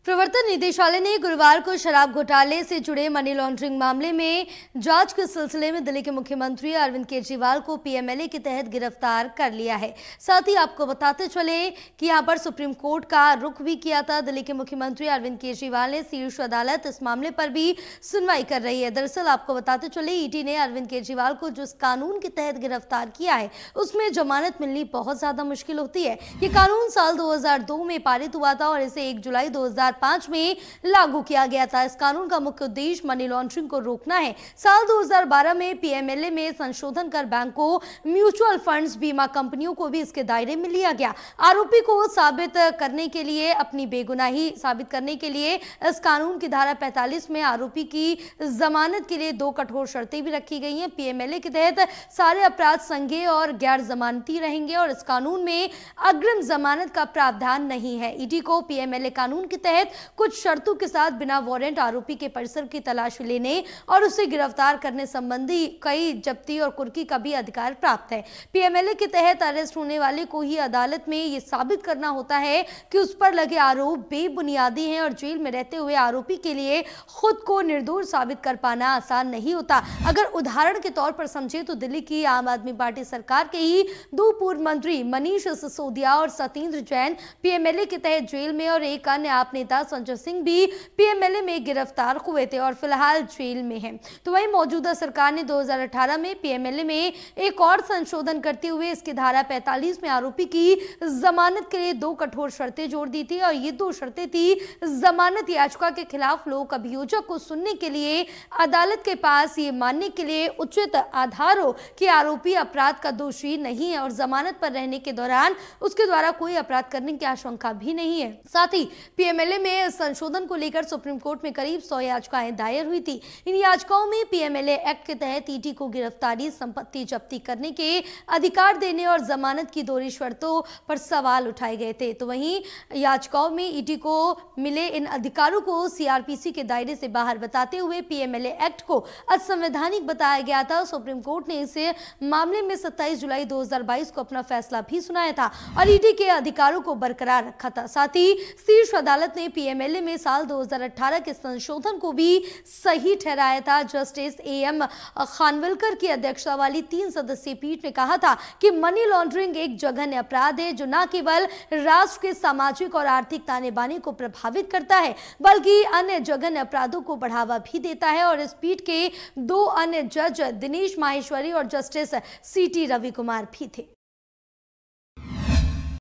प्रवर्तन निदेशालय ने गुरुवार को शराब घोटाले से जुड़े मनी लॉन्ड्रिंग मामले में जांच के सिलसिले में दिल्ली के मुख्यमंत्री अरविंद केजरीवाल को पीएमएलए के तहत गिरफ्तार कर लिया है। साथ ही आपको बताते चले कि यहां पर सुप्रीम कोर्ट का रुख भी किया था। दिल्ली के मुख्यमंत्री अरविंद केजरीवाल ने शीर्ष अदालत इस मामले पर भी सुनवाई कर रही है। दरअसल आपको बताते चले ईडी ने अरविंद केजरीवाल को जिस कानून के तहत गिरफ्तार किया है उसमें जमानत मिलनी बहुत ज्यादा मुश्किल होती है। ये कानून साल 2002 में पारित हुआ था और इसे 1 जुलाई 2005 में लागू किया गया था। इस कानून का मुख्य उद्देश्य मनी लॉन्ड्रिंग को रोकना है। साल 2012 में पीएमएलए में संशोधन कर बैंकों, म्यूचुअल फंड्स, बीमा कंपनियों को भी इसके दायरे में लिया गया। आरोपी को साबित करने के लिए, अपनी बेगुनाही साबित करने के लिए इस कानून की धारा 45 में आरोपी की जमानत के लिए 2 कठोर शर्तें भी रखी गई हैं। पीएमएलए के तहत सारे अपराध संज्ञेय और गैर जमानती रहेंगे और इस कानून में अग्रिम जमानत का प्रावधान नहीं है। ईडी को पीएमएलए कानून के तहत कुछ शर्तों के साथ बिना वारंट आरोपी के परिसर की तलाशी लेने और उसे गिरफ्तार करने संबंधी कई जब्ती और कुर्की का भी अधिकार प्राप्त है। पीएमएलए के तहत अरेस्ट होने वाले को ही अदालत में यह साबित करना होता है कि उस पर लगे आरोप बेबुनियादी हैं और जेल में रहते हुए आरोपी के लिए खुद को निर्दोष साबित कर पाना आसान नहीं होता। अगर उदाहरण के तौर पर समझे तो दिल्ली की आम आदमी पार्टी सरकार के ही 2 पूर्व मंत्री मनीष सिसोदिया और सत्येंद्र जैन पीएमएलए के तहत जेल में और एक अन्य आप नेता संजय सिंह भी पीएमएलए में गिरफ्तार हुए थे और फिलहाल जेल में हैं। तो वहीं मौजूदा सरकार ने 2018 में पीएमएलए में एक और संशोधन करते हुए इसकी धारा 45 में आरोपी की जमानत के लिए 2 कठोर शर्तें जोड़ दी थी और ये 2 शर्तें थी, जमानत याचिका के खिलाफ लोक अभियोजक को सुनने के लिए अदालत के पास ये मानने के लिए उचित आधार हो कि आरोपी अपराध का दोषी नहीं है और जमानत पर रहने के दौरान उसके द्वारा कोई अपराध करने की आशंका भी नहीं है। साथ ही पीएमएलए में संशोधन को लेकर सुप्रीम कोर्ट में करीब 100 याचिकाएं दायर हुई थी। इन याचिकाओं में पीएमएलए एक्ट के तहत ईडी को गिरफ्तारी, संपत्ति जब्ती करने के अधिकार देने और जमानत की दोहरी शर्तों पर सवाल उठाए गए थे। तो वहीं याचिकाओं में ईडी को मिले इन अधिकारों को सीआरपीसी के दायरे से बाहर बताते हुए पीएमएलए एक्ट को असंवैधानिक बताया गया था। सुप्रीम कोर्ट ने इस मामले में 27 जुलाई 2022 को अपना फैसला भी सुनाया था और ईडी के अधिकारों को बरकरार रखा था। साथ ही शीर्ष अदालत ने पीएमएलए में साल 2018 के संशोधन को भी सही ठहराया था। जस्टिस एएम खानविलकर की अध्यक्षता वाली 3 सदस्यीय पीठ ने कहा था कि मनी लॉन्ड्रिंग एक जघन्य अपराध है जो न केवल राष्ट्र के सामाजिक और आर्थिक ताने बाने को प्रभावित करता है बल्कि अन्य जघन्य अपराधों को बढ़ावा भी देता है। और इस पीठ के 2 अन्य जज दिनेश माहेश्वरी और जस्टिस सीटी रवि कुमार भी थे।